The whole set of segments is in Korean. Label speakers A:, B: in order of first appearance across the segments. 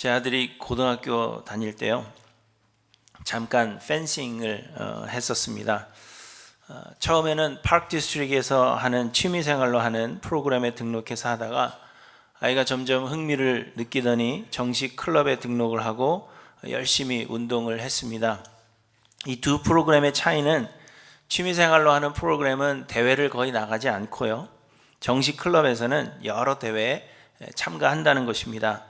A: 제 아들이 고등학교 다닐 때요, 잠깐 펜싱을 했었습니다. 처음에는 파크 디스트릭에서 하는 취미생활로 하는 프로그램에 등록해서 하다가 아이가 점점 흥미를 느끼더니 정식 클럽에 등록을 하고 열심히 운동을 했습니다. 이 두 프로그램의 차이는, 취미생활로 하는 프로그램은 대회를 거의 나가지 않고요, 정식 클럽에서는 여러 대회에 참가한다는 것입니다.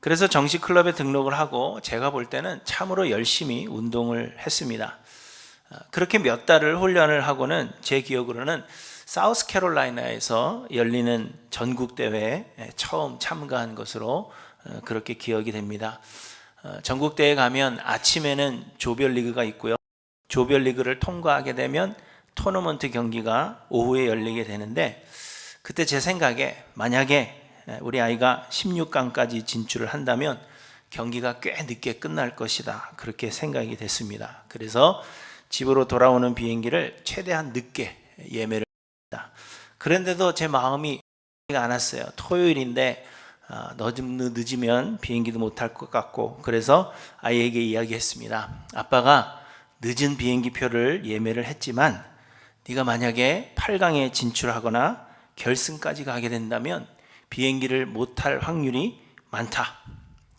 A: 그래서 정식 클럽에 등록을 하고 제가 볼 때는 참으로 열심히 운동을 했습니다. 그렇게 몇 달을 훈련을 하고는 제 기억으로는 사우스캐롤라이나에서 열리는 전국대회에 처음 참가한 것으로 그렇게 기억이 됩니다. 전국대회 가면 아침에는 조별리그가 있고요, 조별리그를 통과하게 되면 토너먼트 경기가 오후에 열리게 되는데, 그때 제 생각에 만약에 우리 아이가 16강까지 진출을 한다면 경기가 꽤 늦게 끝날 것이다, 그렇게 생각이 됐습니다. 그래서 집으로 돌아오는 비행기를 최대한 늦게 예매를 했습니다. 그런데도 제 마음이 안 왔어요. 토요일인데 너무 늦으면 비행기도 못 탈 것 같고, 그래서 아이에게 이야기했습니다. 아빠가 늦은 비행기 표를 예매를 했지만 네가 만약에 8강에 진출하거나 결승까지 가게 된다면 비행기를 못 탈 확률이 많다.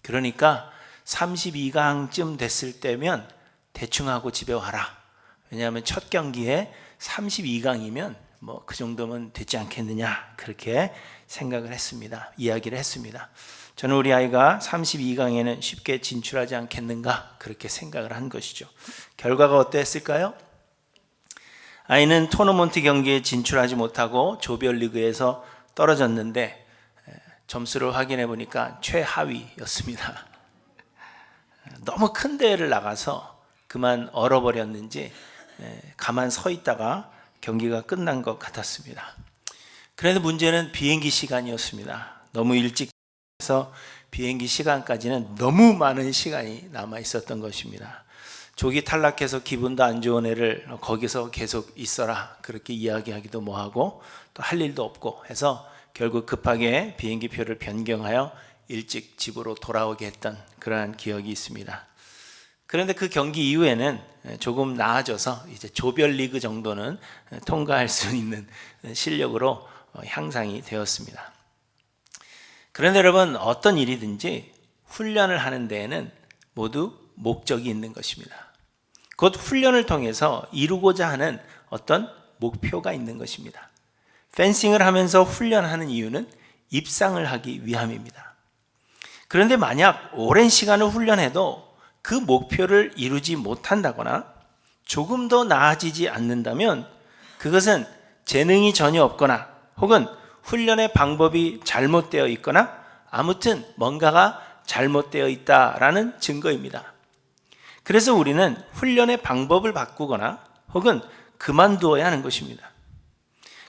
A: 그러니까 32강쯤 됐을 때면 대충 하고 집에 와라. 왜냐하면 첫 경기에 32강이면 뭐 그 정도면 되지 않겠느냐, 그렇게 생각을 했습니다. 이야기를 했습니다. 저는 우리 아이가 32강에는 쉽게 진출하지 않겠는가, 그렇게 생각을 한 것이죠. 결과가 어땠을까요? 아이는 토너먼트 경기에 진출하지 못하고 조별리그에서 떨어졌는데 점수를 확인해 보니까 최하위였습니다. 너무 큰 대회를 나가서 그만 얼어버렸는지 가만 서 있다가 경기가 끝난 것 같았습니다. 그런데 문제는 비행기 시간이었습니다. 너무 일찍 해서 비행기 시간까지는 너무 많은 시간이 남아 있었던 것입니다. 조기 탈락해서 기분도 안 좋은 애를 거기서 계속 있어라, 그렇게 이야기하기도 뭐하고 또 할 일도 없고 해서 결국 급하게 비행기 표를 변경하여 일찍 집으로 돌아오게 했던 그러한 기억이 있습니다. 그런데 그 경기 이후에는 조금 나아져서 이제 조별리그 정도는 통과할 수 있는 실력으로 향상이 되었습니다. 그런데 여러분, 어떤 일이든지 훈련을 하는 데에는 모두 목적이 있는 것입니다. 곧 훈련을 통해서 이루고자 하는 어떤 목표가 있는 것입니다. 펜싱을 하면서 훈련하는 이유는 입상을 하기 위함입니다. 그런데 만약 오랜 시간을 훈련해도 그 목표를 이루지 못한다거나 조금 더 나아지지 않는다면 그것은 재능이 전혀 없거나 혹은 훈련의 방법이 잘못되어 있거나 아무튼 뭔가가 잘못되어 있다라는 증거입니다. 그래서 우리는 훈련의 방법을 바꾸거나 혹은 그만두어야 하는 것입니다.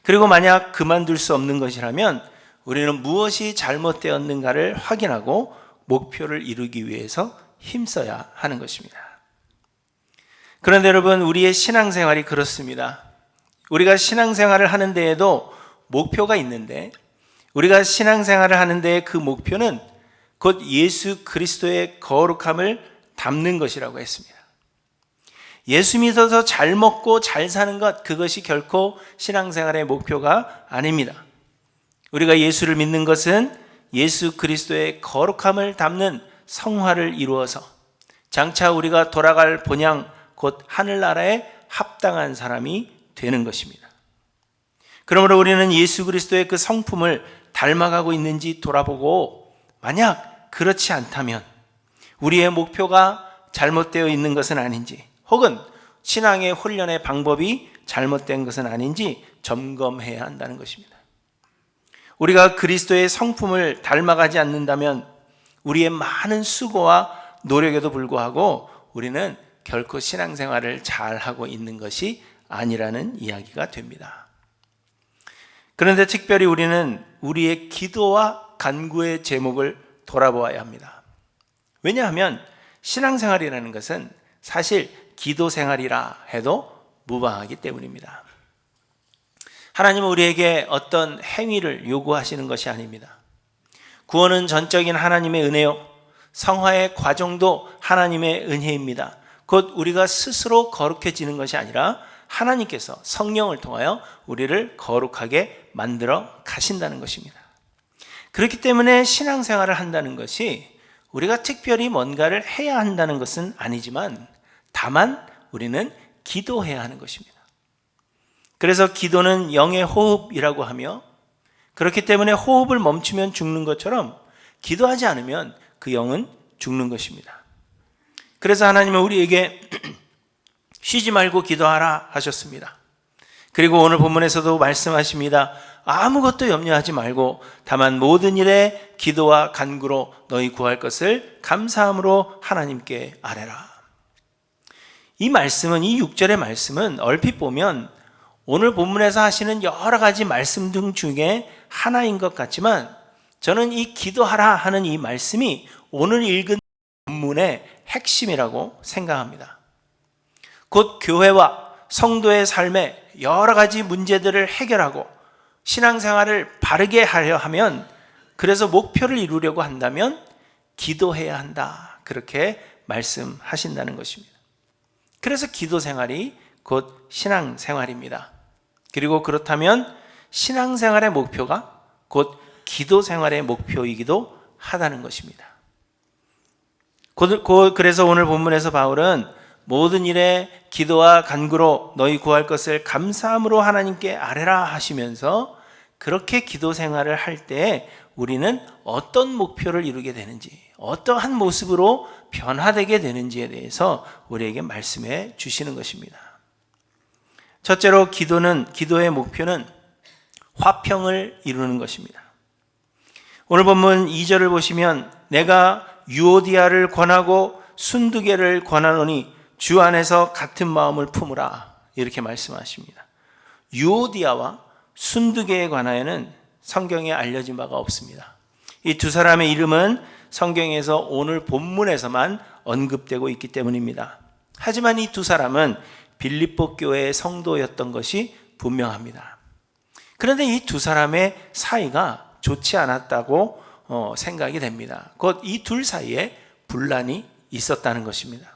A: 그리고 만약 그만둘 수 없는 것이라면 우리는 무엇이 잘못되었는가를 확인하고 목표를 이루기 위해서 힘써야 하는 것입니다. 그런데 여러분, 우리의 신앙생활이 그렇습니다. 우리가 신앙생활을 하는 데에도 목표가 있는데, 우리가 신앙생활을 하는 데에 그 목표는 곧 예수 그리스도의 거룩함을 담는 것이라고 했습니다. 예수 믿어서 잘 먹고 잘 사는 것, 그것이 결코 신앙생활의 목표가 아닙니다. 우리가 예수를 믿는 것은 예수 그리스도의 거룩함을 담는 성화를 이루어서 장차 우리가 돌아갈 본향 곧 하늘나라에 합당한 사람이 되는 것입니다. 그러므로 우리는 예수 그리스도의 그 성품을 닮아가고 있는지 돌아보고, 만약 그렇지 않다면 우리의 목표가 잘못되어 있는 것은 아닌지, 혹은 신앙의 훈련의 방법이 잘못된 것은 아닌지 점검해야 한다는 것입니다. 우리가 그리스도의 성품을 닮아가지 않는다면 우리의 많은 수고와 노력에도 불구하고 우리는 결코 신앙생활을 잘하고 있는 것이 아니라는 이야기가 됩니다. 그런데 특별히 우리는 우리의 기도와 간구의 제목을 돌아보아야 합니다. 왜냐하면 신앙생활이라는 것은 사실 기도 생활이라 해도 무방하기 때문입니다. 하나님은 우리에게 어떤 행위를 요구하시는 것이 아닙니다. 구원은 전적인 하나님의 은혜요, 성화의 과정도 하나님의 은혜입니다. 곧 우리가 스스로 거룩해지는 것이 아니라 하나님께서 성령을 통하여 우리를 거룩하게 만들어 가신다는 것입니다. 그렇기 때문에 신앙생활을 한다는 것이 우리가 특별히 뭔가를 해야 한다는 것은 아니지만 다만 우리는 기도해야 하는 것입니다. 그래서 기도는 영의 호흡이라고 하며, 그렇기 때문에 호흡을 멈추면 죽는 것처럼 기도하지 않으면 그 영은 죽는 것입니다. 그래서 하나님은 우리에게 쉬지 말고 기도하라 하셨습니다. 그리고 오늘 본문에서도 말씀하십니다. 아무것도 염려하지 말고 다만 모든 일에 기도와 간구로 너희 구할 것을 감사함으로 하나님께 아뢰라. 이 말씀은, 이 6절의 말씀은 얼핏 보면 오늘 본문에서 하시는 여러 가지 말씀 등 중에 하나인 것 같지만, 저는 이 기도하라 하는 이 말씀이 오늘 읽은 본문의 핵심이라고 생각합니다. 곧 교회와 성도의 삶에 여러 가지 문제들을 해결하고 신앙생활을 바르게 하려 하면, 그래서 목표를 이루려고 한다면 기도해야 한다, 그렇게 말씀하신다는 것입니다. 그래서 기도 생활이 곧 신앙생활입니다. 그리고 그렇다면 신앙생활의 목표가 곧 기도 생활의 목표이기도 하다는 것입니다. 그래서 오늘 본문에서 바울은 모든 일에 기도와 간구로 너희 구할 것을 감사함으로 하나님께 아뢰라 하시면서, 그렇게 기도 생활을 할 때 우리는 어떤 목표를 이루게 되는지, 어떠한 모습으로 변화되게 되는지에 대해서 우리에게 말씀해 주시는 것입니다. 첫째로 기도의 목표는 화평을 이루는 것입니다. 오늘 본문 2절을 보시면 내가 유오디아를 권하고 순두개를 권하노니 주 안에서 같은 마음을 품으라, 이렇게 말씀하십니다. 유오디아와 순두개에 관하여는 성경에 알려진 바가 없습니다. 이 두 사람의 이름은 성경에서 오늘 본문에서만 언급되고 있기 때문입니다. 하지만 이 두 사람은 빌립보 교회의 성도였던 것이 분명합니다. 그런데 이 두 사람의 사이가 좋지 않았다고 생각이 됩니다. 곧 이 둘 사이에 분란이 있었다는 것입니다.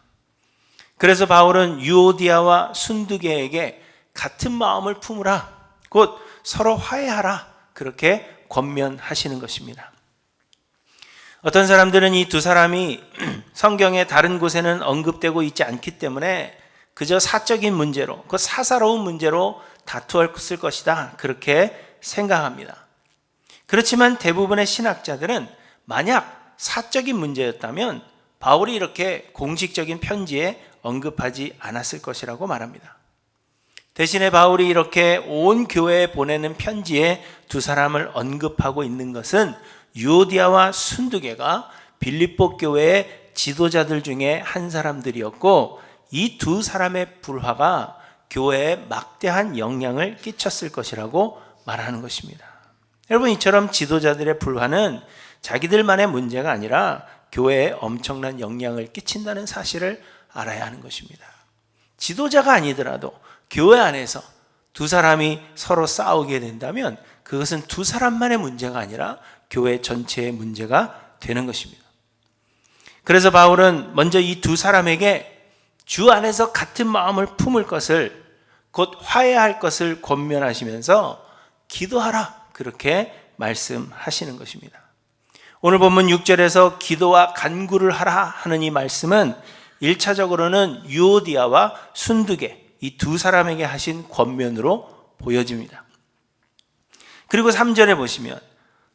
A: 그래서 바울은 유오디아와 순두개에게 같은 마음을 품으라, 곧 서로 화해하라, 그렇게 권면하시는 것입니다. 어떤 사람들은 이 두 사람이 성경의 다른 곳에는 언급되고 있지 않기 때문에 그저 사적인 문제로, 그 사사로운 문제로 다투었을 것이다, 그렇게 생각합니다. 그렇지만 대부분의 신학자들은 만약 사적인 문제였다면 바울이 이렇게 공식적인 편지에 언급하지 않았을 것이라고 말합니다. 대신에 바울이 이렇게 온 교회에 보내는 편지에 두 사람을 언급하고 있는 것은 유오디아와 순두개가 빌립보 교회의 지도자들 중에 한 사람들이었고, 이 두 사람의 불화가 교회에 막대한 영향을 끼쳤을 것이라고 말하는 것입니다. 여러분, 이처럼 지도자들의 불화는 자기들만의 문제가 아니라 교회에 엄청난 영향을 끼친다는 사실을 알아야 하는 것입니다. 지도자가 아니더라도 교회 안에서 두 사람이 서로 싸우게 된다면 그것은 두 사람만의 문제가 아니라 교회 전체의 문제가 되는 것입니다. 그래서 바울은 먼저 이 두 사람에게 주 안에서 같은 마음을 품을 것을, 곧 화해할 것을 권면하시면서 기도하라, 그렇게 말씀하시는 것입니다. 오늘 본문 6절에서 기도와 간구를 하라 하는 이 말씀은 1차적으로는 유오디아와 순두개, 이 두 사람에게 하신 권면으로 보여집니다. 그리고 3절에 보시면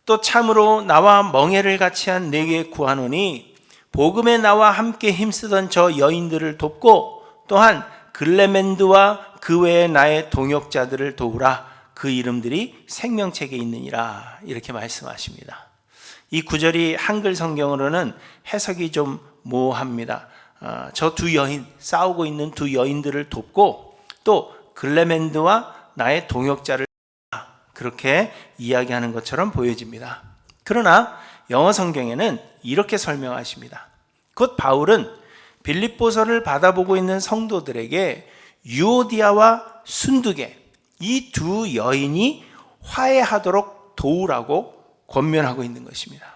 A: 또 참으로 나와 멍에를 같이 한 내게 구하노니 복음에 나와 함께 힘쓰던 저 여인들을 돕고 또한 글레멘드와 그 외에 나의 동역자들을 도우라, 그 이름들이 생명책에 있느니라, 이렇게 말씀하십니다. 이 구절이 한글 성경으로는 해석이 좀 모호합니다. 저 두 여인, 싸우고 있는 두 여인들을 돕고 또 글레멘드와 나의 동역자를, 그렇게 이야기하는 것처럼 보여집니다. 그러나 영어 성경에는 이렇게 설명하십니다. 곧 바울은 빌립보서를 받아보고 있는 성도들에게 유오디아와 순두개, 이 두 여인이 화해하도록 도우라고 권면하고 있는 것입니다.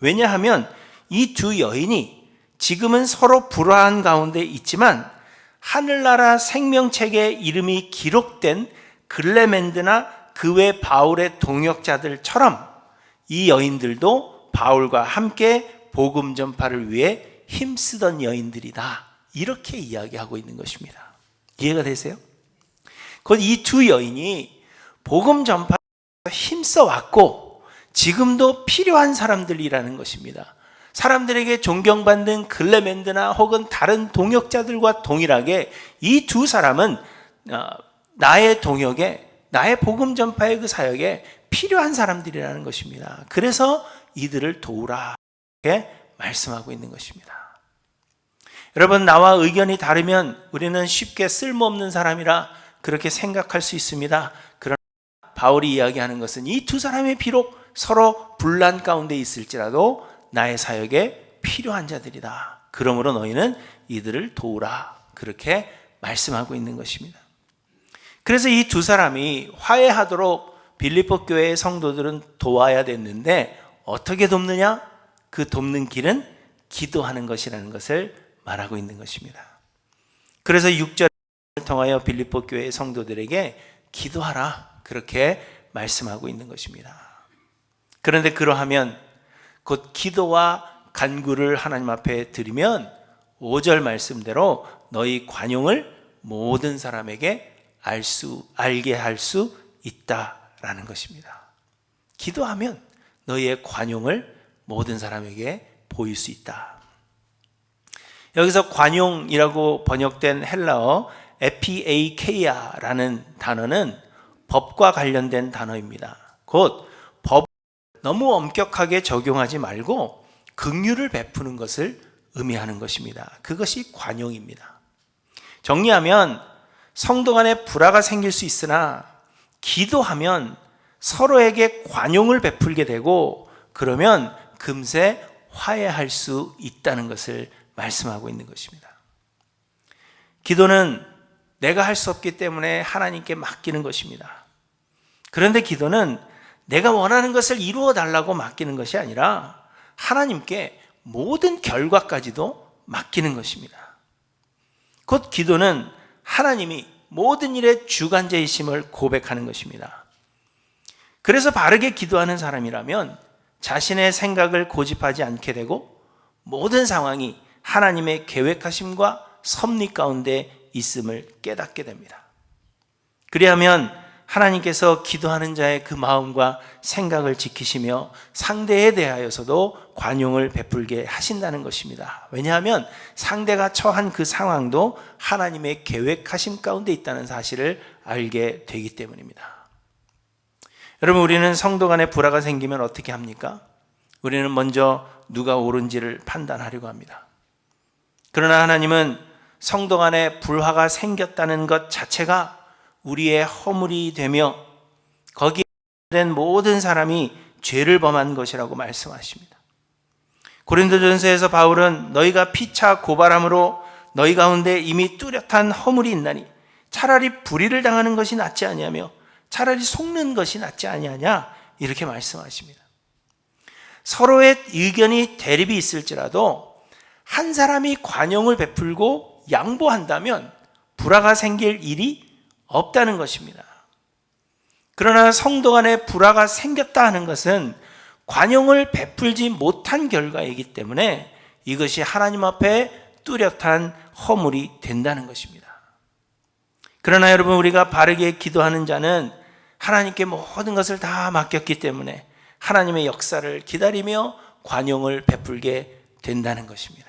A: 왜냐하면 이 두 여인이 지금은 서로 불화한 가운데 있지만 하늘나라 생명책에 이름이 기록된 글레멘드나 그 외 바울의 동역자들처럼 이 여인들도 바울과 함께 복음 전파를 위해 힘쓰던 여인들이다. 이렇게 이야기하고 있는 것입니다. 이해가 되세요? 곧 이 두 여인이 복음 전파에 힘써 왔고 지금도 필요한 사람들이라는 것입니다. 사람들에게 존경받는 글레멘드나 혹은 다른 동역자들과 동일하게 이 두 사람은 나의 동역에, 나의 복음 전파의 그 사역에 필요한 사람들이라는 것입니다. 그래서 이들을 도우라 이렇게 말씀하고 있는 것입니다. 여러분, 나와 의견이 다르면 우리는 쉽게 쓸모없는 사람이라 그렇게 생각할 수 있습니다. 그러나 바울이 이야기하는 것은 이 두 사람이 비록 서로 분란 가운데 있을지라도 나의 사역에 필요한 자들이다. 그러므로 너희는 이들을 도우라. 그렇게 말씀하고 있는 것입니다. 그래서 이 두 사람이 화해하도록 빌립보 교회의 성도들은 도와야 됐는데 어떻게 돕느냐? 그 돕는 길은 기도하는 것이라는 것을 말하고 있는 것입니다. 그래서 6절을 통하여 빌립보 교회의 성도들에게 기도하라. 그렇게 말씀하고 있는 것입니다. 그런데 그러하면 곧 기도와 간구를 하나님 앞에 드리면 5절 말씀대로 너희 관용을 모든 사람에게 알게 할 수 있다라는 것입니다. 기도하면 너희의 관용을 모든 사람에게 보일 수 있다. 여기서 관용이라고 번역된 헬라어 에피에이케이아라는 단어는 법과 관련된 단어입니다. 곧 법 너무 엄격하게 적용하지 말고 긍휼을 베푸는 것을 의미하는 것입니다. 그것이 관용입니다. 정리하면 성도 간에 불화가 생길 수 있으나 기도하면 서로에게 관용을 베풀게 되고 그러면 금세 화해할 수 있다는 것을 말씀하고 있는 것입니다. 기도는 내가 할 수 없기 때문에 하나님께 맡기는 것입니다. 그런데 기도는 내가 원하는 것을 이루어 달라고 맡기는 것이 아니라 하나님께 모든 결과까지도 맡기는 것입니다. 곧 기도는 하나님이 모든 일의 주관자이심을 고백하는 것입니다. 그래서 바르게 기도하는 사람이라면 자신의 생각을 고집하지 않게 되고 모든 상황이 하나님의 계획하심과 섭리 가운데 있음을 깨닫게 됩니다. 그리하면 하나님께서 기도하는 자의 그 마음과 생각을 지키시며 상대에 대하여서도 관용을 베풀게 하신다는 것입니다. 왜냐하면 상대가 처한 그 상황도 하나님의 계획하심 가운데 있다는 사실을 알게 되기 때문입니다. 여러분, 우리는 성도 간에 불화가 생기면 어떻게 합니까? 우리는 먼저 누가 옳은지를 판단하려고 합니다. 그러나 하나님은 성도 간에 불화가 생겼다는 것 자체가 우리의 허물이 되며 거기에 된 모든 사람이 죄를 범한 것이라고 말씀하십니다. 고린도전서에서 바울은 너희가 피차 고발함으로 너희 가운데 이미 뚜렷한 허물이 있나니 차라리 불의를 당하는 것이 낫지 아니하며 차라리 속는 것이 낫지 아니하냐 이렇게 말씀하십니다. 서로의 의견이 대립이 있을지라도 한 사람이 관용을 베풀고 양보한다면 불화가 생길 일이 없다는 것입니다. 그러나 성도 간에 불화가 생겼다 하는 것은 관용을 베풀지 못한 결과이기 때문에 이것이 하나님 앞에 뚜렷한 허물이 된다는 것입니다. 그러나 여러분, 우리가 바르게 기도하는 자는 하나님께 모든 것을 다 맡겼기 때문에 하나님의 역사를 기다리며 관용을 베풀게 된다는 것입니다.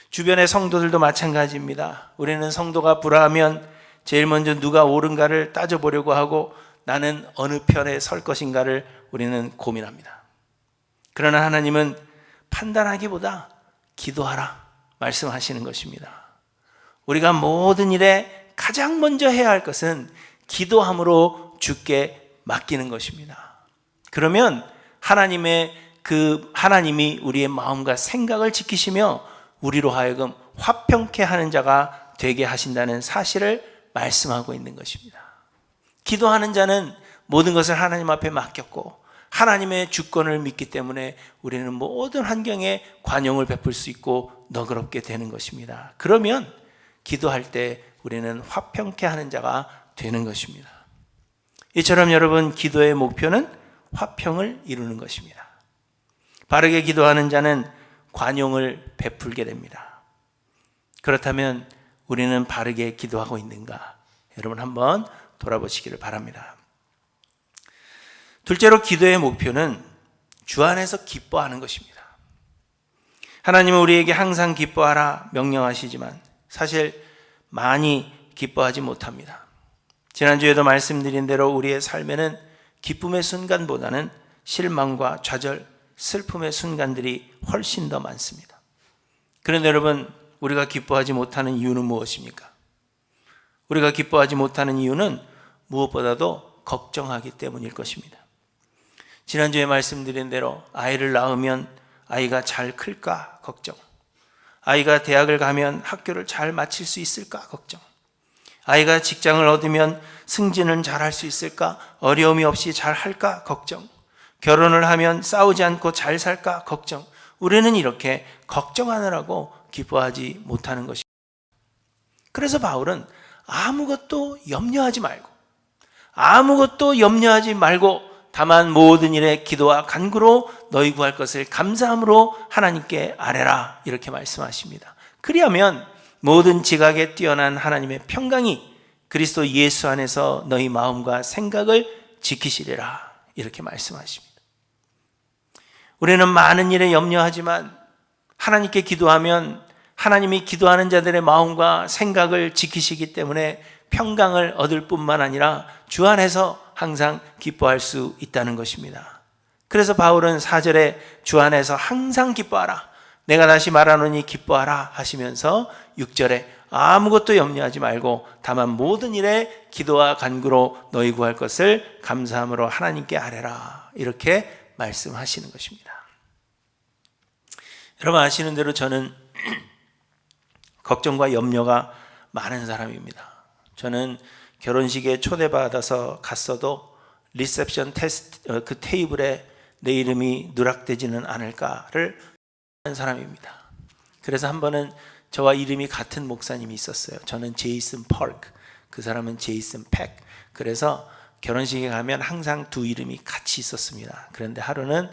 A: 주변의 성도들도 마찬가지입니다. 우리는 성도가 불화하면 제일 먼저 누가 옳은가를 따져보려고 하고 나는 어느 편에 설 것인가를 우리는 고민합니다. 그러나 하나님은 판단하기보다 기도하라 말씀하시는 것입니다. 우리가 모든 일에 가장 먼저 해야 할 것은 기도함으로 주께 맡기는 것입니다. 그러면 하나님이 우리의 마음과 생각을 지키시며 우리로 하여금 화평케 하는 자가 되게 하신다는 사실을 말씀하고 있는 것입니다. 기도하는 자는 모든 것을 하나님 앞에 맡겼고 하나님의 주권을 믿기 때문에 우리는 모든 환경에 관용을 베풀 수 있고 너그럽게 되는 것입니다. 그러면 기도할 때 우리는 화평케 하는 자가 되는 것입니다. 이처럼 여러분, 기도의 목표는 화평을 이루는 것입니다. 바르게 기도하는 자는 관용을 베풀게 됩니다. 그렇다면 우리는 바르게 기도하고 있는가? 여러분 한번 돌아보시기를 바랍니다. 둘째로, 기도의 목표는 주 안에서 기뻐하는 것입니다. 하나님은 우리에게 항상 기뻐하라 명령하시지만 사실 많이 기뻐하지 못합니다. 지난주에도 말씀드린 대로 우리의 삶에는 기쁨의 순간보다는 실망과 좌절, 슬픔의 순간들이 훨씬 더 많습니다. 그런데 여러분, 우리가 기뻐하지 못하는 이유는 무엇입니까? 우리가 기뻐하지 못하는 이유는 무엇보다도 걱정하기 때문일 것입니다. 지난주에 말씀드린 대로 아이를 낳으면 아이가 잘 클까 걱정, 아이가 대학을 가면 학교를 잘 마칠 수 있을까 걱정, 아이가 직장을 얻으면 승진은 잘 할 수 있을까, 어려움이 없이 잘 할까 걱정, 결혼을 하면 싸우지 않고 잘 살까 걱정. 우리는 이렇게 걱정하느라고 기뻐하지 못하는 것입니다. 그래서 바울은 아무것도 염려하지 말고 다만 모든 일에 기도와 간구로 너희 구할 것을 감사함으로 하나님께 아뢰라, 이렇게 말씀하십니다. 그리하면 모든 지각에 뛰어난 하나님의 평강이 그리스도 예수 안에서 너희 마음과 생각을 지키시리라, 이렇게 말씀하십니다. 우리는 많은 일에 염려하지만 하나님께 기도하면 하나님이 기도하는 자들의 마음과 생각을 지키시기 때문에 평강을 얻을 뿐만 아니라 주 안에서 항상 기뻐할 수 있다는 것입니다. 그래서 바울은 4절에 주 안에서 항상 기뻐하라, 내가 다시 말하노니 기뻐하라 하시면서 6절에 아무것도 염려하지 말고 다만 모든 일에 기도와 간구로 너희 구할 것을 감사함으로 하나님께 아뢰라, 이렇게 말씀하시는 것입니다. 여러분 아시는 대로 저는 걱정과 염려가 많은 사람입니다. 저는 결혼식에 초대받아서 갔어도 리셉션 테스트 그 테이블에 내 이름이 누락되지는 않을까를 하는 사람입니다. 그래서 한 번은 저와 이름이 같은 목사님이 있었어요. 저는 제이슨 펄크, 그 사람은 제이슨 팩. 그래서 결혼식에 가면 항상 두 이름이 같이 있었습니다. 그런데 하루는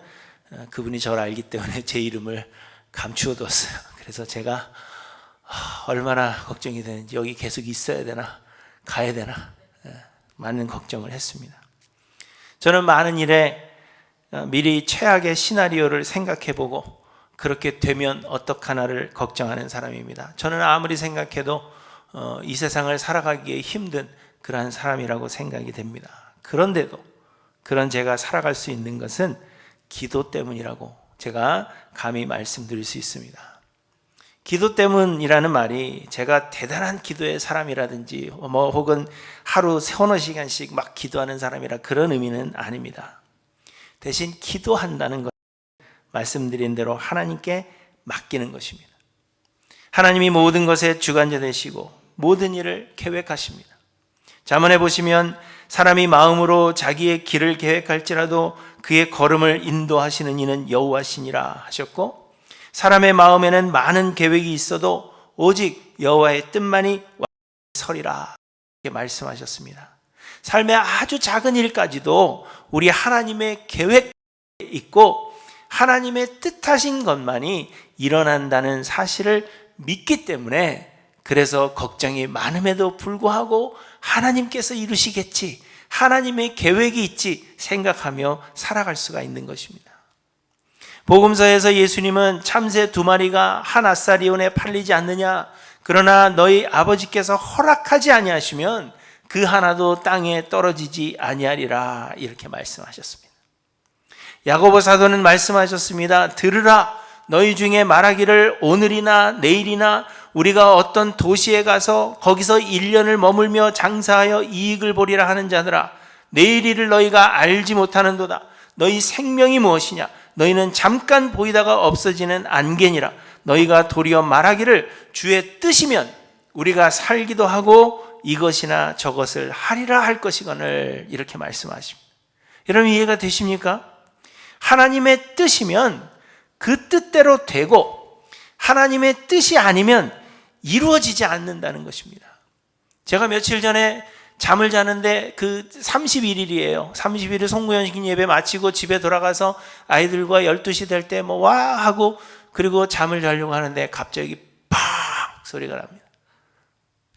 A: 그분이 저를 알기 때문에 제 이름을 감추어 뒀어요. 그래서 제가 얼마나 걱정이 되는지, 여기 계속 있어야 되나 가야 되나 많은 걱정을 했습니다. 저는 많은 일에 미리 최악의 시나리오를 생각해보고 그렇게 되면 어떡하나를 걱정하는 사람입니다. 저는 아무리 생각해도 이 세상을 살아가기에 힘든 그러한 사람이라고 생각이 됩니다. 그런데도 그런 제가 살아갈 수 있는 것은 기도 때문이라고 제가 감히 말씀드릴 수 있습니다. 기도 때문이라는 말이 제가 대단한 기도의 사람이라든지 혹은 하루 서너 시간씩 막 기도하는 사람이라 그런 의미는 아닙니다. 대신 기도한다는 것, 말씀드린 대로 하나님께 맡기는 것입니다. 하나님이 모든 것에 주관자 되시고 모든 일을 계획하십니다. 잠언에 보시면 사람이 마음으로 자기의 길을 계획할지라도 그의 걸음을 인도하시는 이는 여호와시니라 하셨고, 사람의 마음에는 많은 계획이 있어도 오직 여호와의 뜻만이 서리라, 이렇게 말씀하셨습니다. 삶의 아주 작은 일까지도 우리 하나님의 계획이 있고 하나님의 뜻하신 것만이 일어난다는 사실을 믿기 때문에, 그래서 걱정이 많음에도 불구하고 하나님께서 이루시겠지, 하나님의 계획이 있지 생각하며 살아갈 수가 있는 것입니다. 복음서에서 예수님은 참새 2마리가 한 아사리온에 팔리지 않느냐, 그러나 너희 아버지께서 허락하지 아니하시면 그 하나도 땅에 떨어지지 아니하리라, 이렇게 말씀하셨습니다. 야고보 사도는 말씀하셨습니다. 들으라, 너희 중에 말하기를 오늘이나 내일이나 우리가 어떤 도시에 가서 거기서 1년을 머물며 장사하여 이익을 보리라 하는 자들아, 내일 일을 너희가 알지 못하는도다. 너희 생명이 무엇이냐? 너희는 잠깐 보이다가 없어지는 안개니라. 너희가 도리어 말하기를 주의 뜻이면 우리가 살기도 하고 이것이나 저것을 하리라 할 것이거늘, 이렇게 말씀하십니다. 여러분 이해가 되십니까? 하나님의 뜻이면 그 뜻대로 되고 하나님의 뜻이 아니면 이루어지지 않는다는 것입니다. 제가 며칠 전에 잠을 자는데 그 31일이에요. 31일 송구연식 예배 마치고 집에 돌아가서 아이들과 12시 될 때 와 하고 그리고 잠을 자려고 하는데 갑자기 팍 소리가 납니다.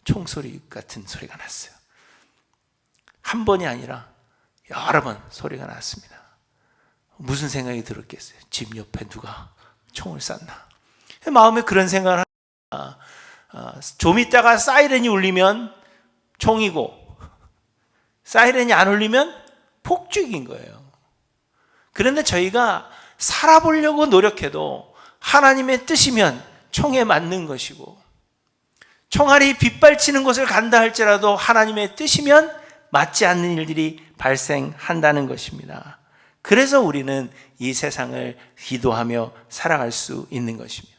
A: 총소리 같은 소리가 났어요. 한 번이 아니라 여러 번 소리가 났습니다. 무슨 생각이 들었겠어요? 집 옆에 누가 총을 쐈나? 마음에 그런 생각을 합니다. 좀 있다가 사이렌이 울리면 총이고 사이렌이 안 울리면 폭죽인 거예요. 그런데 저희가 살아보려고 노력해도 하나님의 뜻이면 총에 맞는 것이고 총알이 빗발치는 곳을 간다 할지라도 하나님의 뜻이면 맞지 않는 일들이 발생한다는 것입니다. 그래서 우리는 이 세상을 기도하며 살아갈 수 있는 것입니다.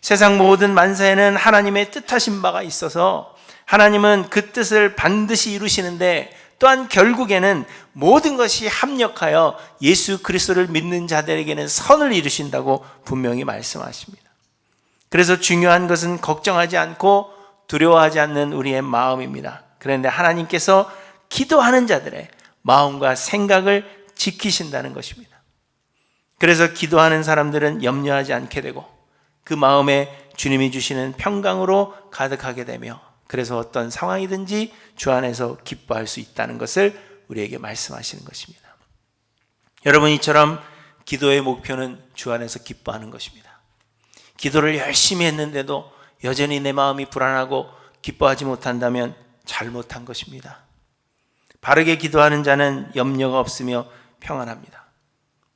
A: 세상 모든 만사에는 하나님의 뜻하신 바가 있어서 하나님은 그 뜻을 반드시 이루시는데 또한 결국에는 모든 것이 합력하여 예수 그리스도를 믿는 자들에게는 선을 이루신다고 분명히 말씀하십니다. 그래서 중요한 것은 걱정하지 않고 두려워하지 않는 우리의 마음입니다. 그런데 하나님께서 기도하는 자들의 마음과 생각을 지키신다는 것입니다. 그래서 기도하는 사람들은 염려하지 않게 되고 그 마음에 주님이 주시는 평강으로 가득하게 되며 그래서 어떤 상황이든지 주 안에서 기뻐할 수 있다는 것을 우리에게 말씀하시는 것입니다. 여러분, 이처럼 기도의 목표는 주 안에서 기뻐하는 것입니다. 기도를 열심히 했는데도 여전히 내 마음이 불안하고 기뻐하지 못한다면 잘못한 것입니다. 바르게 기도하는 자는 염려가 없으며 평안합니다.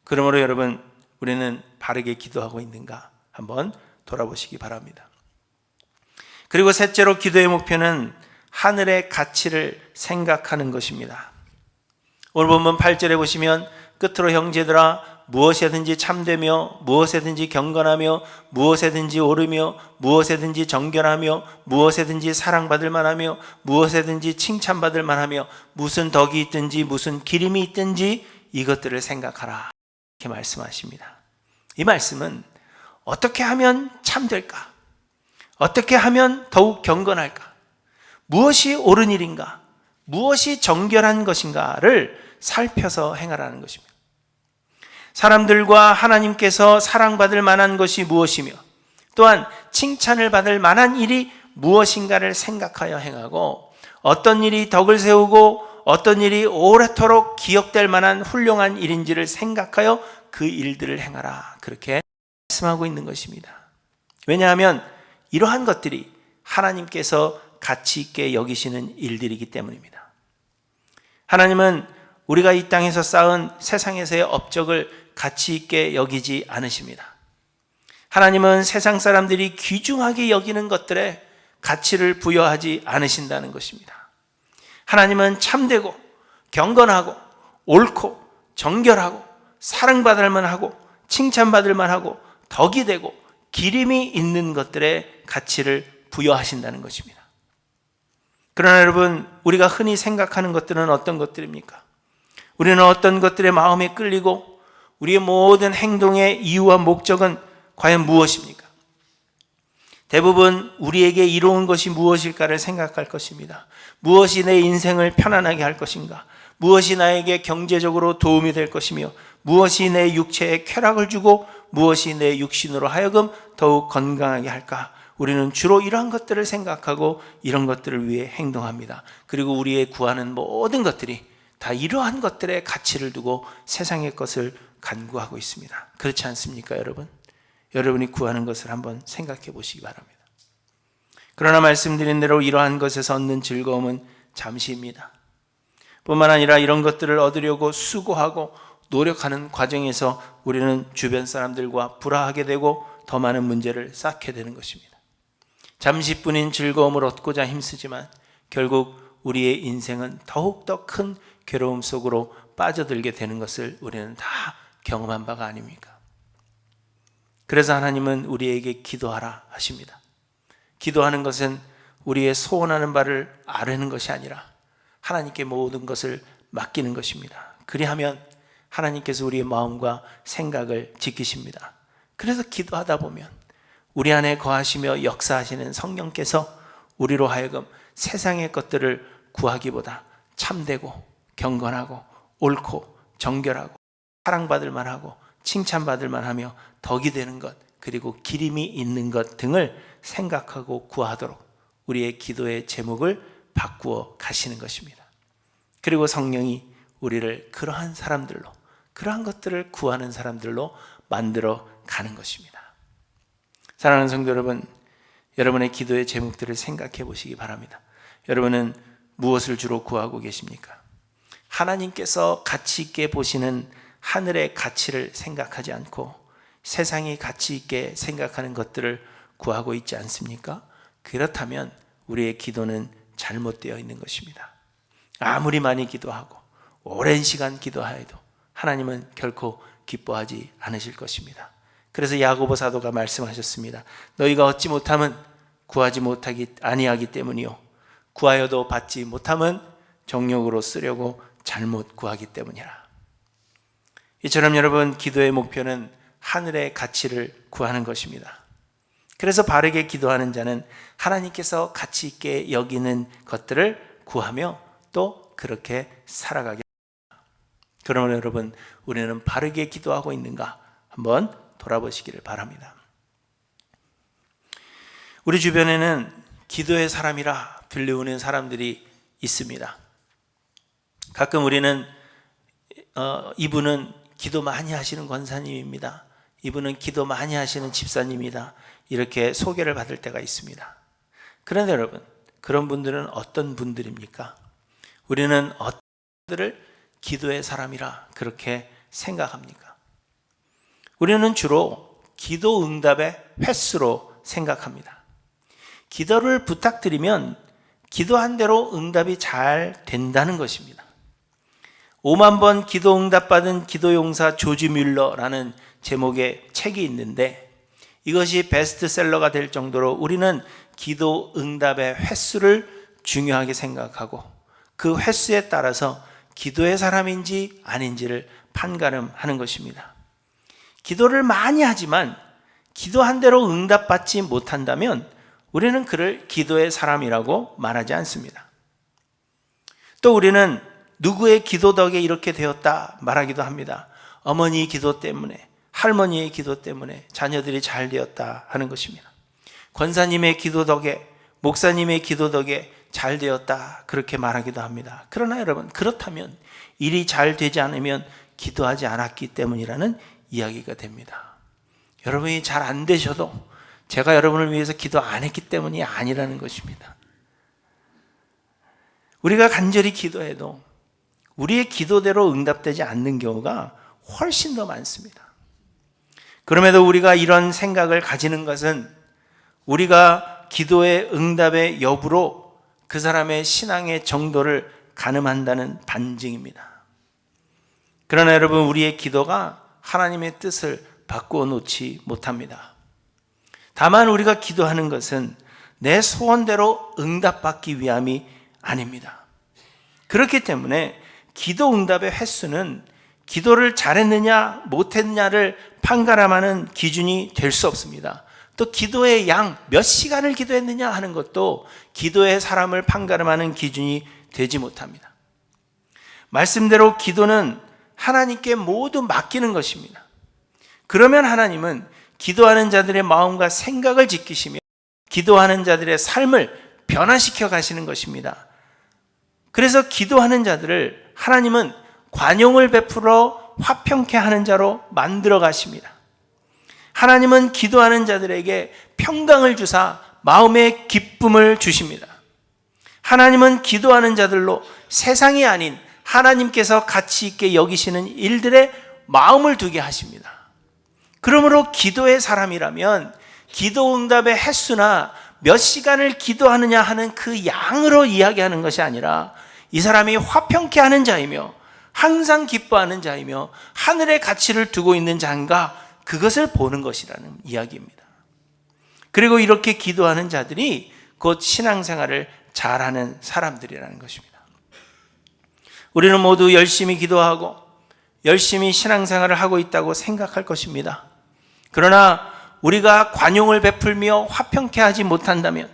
A: 그러므로 여러분, 우리는 바르게 기도하고 있는가 한번 돌아보시기 바랍니다. 그리고 셋째로 기도의 목표는 하늘의 가치를 생각하는 것입니다. 오늘 본문 8절에 보시면 끝으로 형제들아 무엇에든지 참되며 무엇에든지 경건하며 무엇에든지 오르며 무엇에든지 정결하며 무엇에든지 사랑받을 만하며 무엇에든지 칭찬받을 만하며 무슨 덕이 있든지 무슨 기림이 있든지 이것들을 생각하라 이렇게 말씀하십니다. 이 말씀은 어떻게 하면 참될까? 어떻게 하면 더욱 경건할까? 무엇이 옳은 일인가? 무엇이 정결한 것인가를 살펴서 행하라는 것입니다. 사람들과 하나님께서 사랑받을 만한 것이 무엇이며 또한 칭찬을 받을 만한 일이 무엇인가를 생각하여 행하고 어떤 일이 덕을 세우고 어떤 일이 오래도록 기억될 만한 훌륭한 일인지를 생각하여 그 일들을 행하라. 그렇게 말씀하고 있는 것입니다. 왜냐하면 이러한 것들이 하나님께서 가치 있게 여기시는 일들이기 때문입니다. 하나님은 우리가 이 땅에서 쌓은 세상에서의 업적을 가치 있게 여기지 않으십니다. 하나님은 세상 사람들이 귀중하게 여기는 것들에 가치를 부여하지 않으신다는 것입니다. 하나님은 참되고 경건하고 옳고 정결하고 사랑받을 만하고 칭찬받을 만하고 덕이 되고 기림이 있는 것들에 가치를 부여하신다는 것입니다. 그러나 여러분, 우리가 흔히 생각하는 것들은 어떤 것들입니까? 우리는 어떤 것들에 마음에 끌리고 우리의 모든 행동의 이유와 목적은 과연 무엇입니까? 대부분 우리에게 이로운 것이 무엇일까를 생각할 것입니다. 무엇이 내 인생을 편안하게 할 것인가? 무엇이 나에게 경제적으로 도움이 될 것이며 무엇이 내 육체에 쾌락을 주고 무엇이 내 육신으로 하여금 더욱 건강하게 할까? 우리는 주로 이러한 것들을 생각하고 이런 것들을 위해 행동합니다. 그리고 우리의 구하는 모든 것들이 다 이러한 것들에 가치를 두고 세상의 것을 간구하고 있습니다. 그렇지 않습니까, 여러분? 여러분이 구하는 것을 한번 생각해 보시기 바랍니다. 그러나 말씀드린 대로 이러한 것에서 얻는 즐거움은 잠시입니다. 뿐만 아니라 이런 것들을 얻으려고 수고하고 노력하는 과정에서 우리는 주변 사람들과 불화하게 되고 더 많은 문제를 쌓게 되는 것입니다. 잠시뿐인 즐거움을 얻고자 힘쓰지만 결국 우리의 인생은 더욱더 큰 괴로움 속으로 빠져들게 되는 것을 우리는 다 경험한 바가 아닙니까? 그래서 하나님은 우리에게 기도하라 하십니다. 기도하는 것은 우리의 소원하는 바를 아뢰는 것이 아니라 하나님께 모든 것을 맡기는 것입니다. 그리하면 하나님께서 우리의 마음과 생각을 지키십니다. 그래서 기도하다 보면 우리 안에 거하시며 역사하시는 성령께서 우리로 하여금 세상의 것들을 구하기보다 참되고 경건하고 옳고 정결하고 사랑받을 만하고 칭찬받을 만하며 덕이 되는 것, 그리고 기림이 있는 것 등을 생각하고 구하도록 우리의 기도의 제목을 바꾸어 가시는 것입니다. 그리고 성령이 우리를 그러한 사람들로, 그러한 것들을 구하는 사람들로 만들어 가는 것입니다. 사랑하는 성도 여러분, 여러분의 기도의 제목들을 생각해 보시기 바랍니다. 여러분은 무엇을 주로 구하고 계십니까? 하나님께서 가치 있게 보시는 하늘의 가치를 생각하지 않고 세상이 가치 있게 생각하는 것들을 구하고 있지 않습니까? 그렇다면 우리의 기도는 잘못되어 있는 것입니다. 아무리 많이 기도하고 오랜 시간 기도하여도 하나님은 결코 기뻐하지 않으실 것입니다. 그래서 야고보 사도가 말씀하셨습니다. 너희가 얻지 못함은 구하지 아니하기 때문이요, 구하여도 받지 못함은 정욕으로 쓰려고 잘못 구하기 때문이라. 이처럼 여러분, 기도의 목표는 하늘의 가치를 구하는 것입니다. 그래서 바르게 기도하는 자는 하나님께서 가치 있게 여기는 것들을 구하며 또 그렇게 살아가게 합니다. 그러면 여러분, 우리는 바르게 기도하고 있는가 한번 돌아보시기를 바랍니다. 우리 주변에는 기도의 사람이라 불리우는 사람들이 있습니다. 가끔 우리는 이분은 기도 많이 하시는 권사님입니다, 이분은 기도 많이 하시는 집사님이다, 이렇게 소개를 받을 때가 있습니다. 그런데 여러분, 그런 분들은 어떤 분들입니까? 우리는 어떤 분들을 기도의 사람이라 그렇게 생각합니까? 우리는 주로 기도 응답의 횟수로 생각합니다. 기도를 부탁드리면 기도한 대로 응답이 잘 된다는 것입니다. 5만 번 기도 응답받은 기도용사 조지 뮬러라는 제목의 책이 있는데, 이것이 베스트셀러가 될 정도로 우리는 기도 응답의 횟수를 중요하게 생각하고 그 횟수에 따라서 기도의 사람인지 아닌지를 판가름하는 것입니다. 기도를 많이 하지만 기도한 대로 응답받지 못한다면 우리는 그를 기도의 사람이라고 말하지 않습니다. 또 우리는 누구의 기도 덕에 이렇게 되었다 말하기도 합니다. 어머니의 기도 때문에, 할머니의 기도 때문에 자녀들이 잘 되었다 하는 것입니다. 권사님의 기도 덕에, 목사님의 기도 덕에 잘 되었다 그렇게 말하기도 합니다. 그러나 여러분, 그렇다면 일이 잘 되지 않으면 기도하지 않았기 때문이라는 이야기가 됩니다. 여러분이 잘 안 되셔도 제가 여러분을 위해서 기도 안 했기 때문이 아니라는 것입니다. 우리가 간절히 기도해도 우리의 기도대로 응답되지 않는 경우가 훨씬 더 많습니다. 그럼에도 우리가 이런 생각을 가지는 것은 우리가 기도의 응답의 여부로 그 사람의 신앙의 정도를 가늠한다는 반증입니다. 그러나 여러분, 우리의 기도가 하나님의 뜻을 바꾸어 놓지 못합니다. 다만 우리가 기도하는 것은 내 소원대로 응답받기 위함이 아닙니다. 그렇기 때문에 기도 응답의 횟수는 기도를 잘했느냐 못했느냐를 판가름하는 기준이 될 수 없습니다. 또 기도의 양, 몇 시간을 기도했느냐 하는 것도 기도의 사람을 판가름하는 기준이 되지 못합니다. 말씀대로 기도는 하나님께 모두 맡기는 것입니다. 그러면 하나님은 기도하는 자들의 마음과 생각을 지키시며 기도하는 자들의 삶을 변화시켜 가시는 것입니다. 그래서 기도하는 자들을 하나님은 관용을 베풀어 화평케 하는 자로 만들어 가십니다. 하나님은 기도하는 자들에게 평강을 주사 마음의 기쁨을 주십니다. 하나님은 기도하는 자들로 세상이 아닌 하나님께서 가치 있게 여기시는 일들에 마음을 두게 하십니다. 그러므로 기도의 사람이라면 기도 응답의 횟수나 몇 시간을 기도하느냐 하는 그 양으로 이야기하는 것이 아니라 이 사람이 화평케 하는 자이며 항상 기뻐하는 자이며 하늘의 가치를 두고 있는 자인가, 그것을 보는 것이라는 이야기입니다. 그리고 이렇게 기도하는 자들이 곧 신앙생활을 잘하는 사람들이라는 것입니다. 우리는 모두 열심히 기도하고 열심히 신앙생활을 하고 있다고 생각할 것입니다. 그러나 우리가 관용을 베풀며 화평케 하지 못한다면,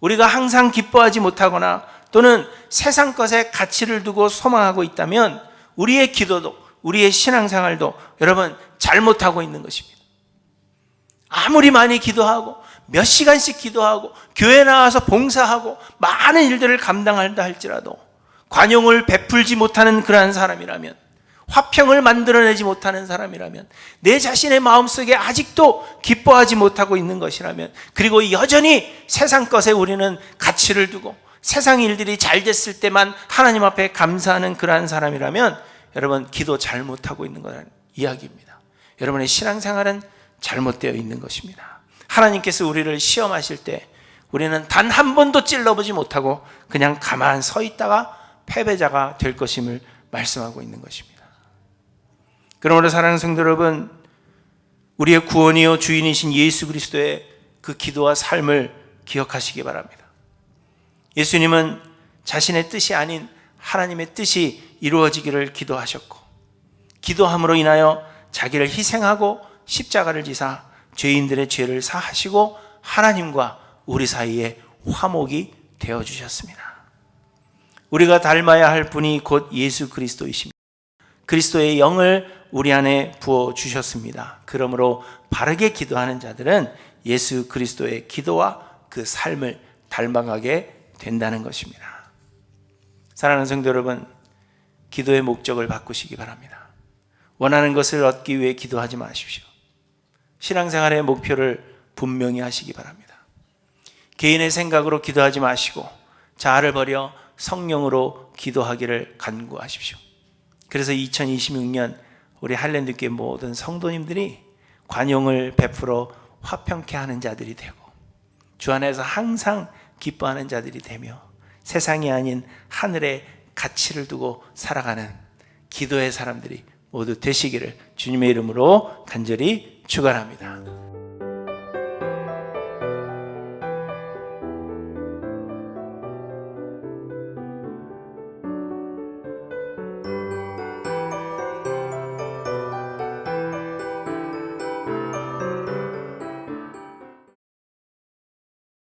A: 우리가 항상 기뻐하지 못하거나 또는 세상 것에 가치를 두고 소망하고 있다면 우리의 기도도, 우리의 신앙생활도 여러분 잘못하고 있는 것입니다. 아무리 많이 기도하고 몇 시간씩 기도하고 교회 나와서 봉사하고 많은 일들을 감당한다 할지라도 관용을 베풀지 못하는 그러한 사람이라면, 화평을 만들어내지 못하는 사람이라면, 내 자신의 마음속에 아직도 기뻐하지 못하고 있는 것이라면, 그리고 여전히 세상 것에 우리는 가치를 두고 세상 일들이 잘 됐을 때만 하나님 앞에 감사하는 그러한 사람이라면 여러분 기도 잘못하고 있는 거라는 이야기입니다. 여러분의 신앙생활은 잘못되어 있는 것입니다. 하나님께서 우리를 시험하실 때 우리는 단 한 번도 찔러보지 못하고 그냥 가만 서 있다가 패배자가 될 것임을 말씀하고 있는 것입니다. 그러므로 사랑하는 성도 여러분, 우리의 구원이요 주인이신 예수 그리스도의 그 기도와 삶을 기억하시기 바랍니다. 예수님은 자신의 뜻이 아닌 하나님의 뜻이 이루어지기를 기도하셨고, 기도함으로 인하여 자기를 희생하고 십자가를 지사 죄인들의 죄를 사하시고 하나님과 우리 사이에 화목이 되어주셨습니다. 우리가 닮아야 할 분이 곧 예수 그리스도이십니다. 그리스도의 영을 우리 안에 부어주셨습니다. 그러므로 바르게 기도하는 자들은 예수 그리스도의 기도와 그 삶을 닮아가게 된다는 것입니다. 사랑하는 성도 여러분, 기도의 목적을 바꾸시기 바랍니다. 원하는 것을 얻기 위해 기도하지 마십시오. 신앙생활의 목표를 분명히 하시기 바랍니다. 개인의 생각으로 기도하지 마시고 자아를 버려 성령으로 기도하기를 간구하십시오. 그래서 2026년 우리 할랜드교회 모든 성도님들이 관용을 베풀어 화평케 하는 자들이 되고 주 안에서 항상 기뻐하는 자들이 되며 세상이 아닌 하늘의 가치를 두고 살아가는 기도의 사람들이 모두 되시기를 주님의 이름으로 간절히 축원합니다.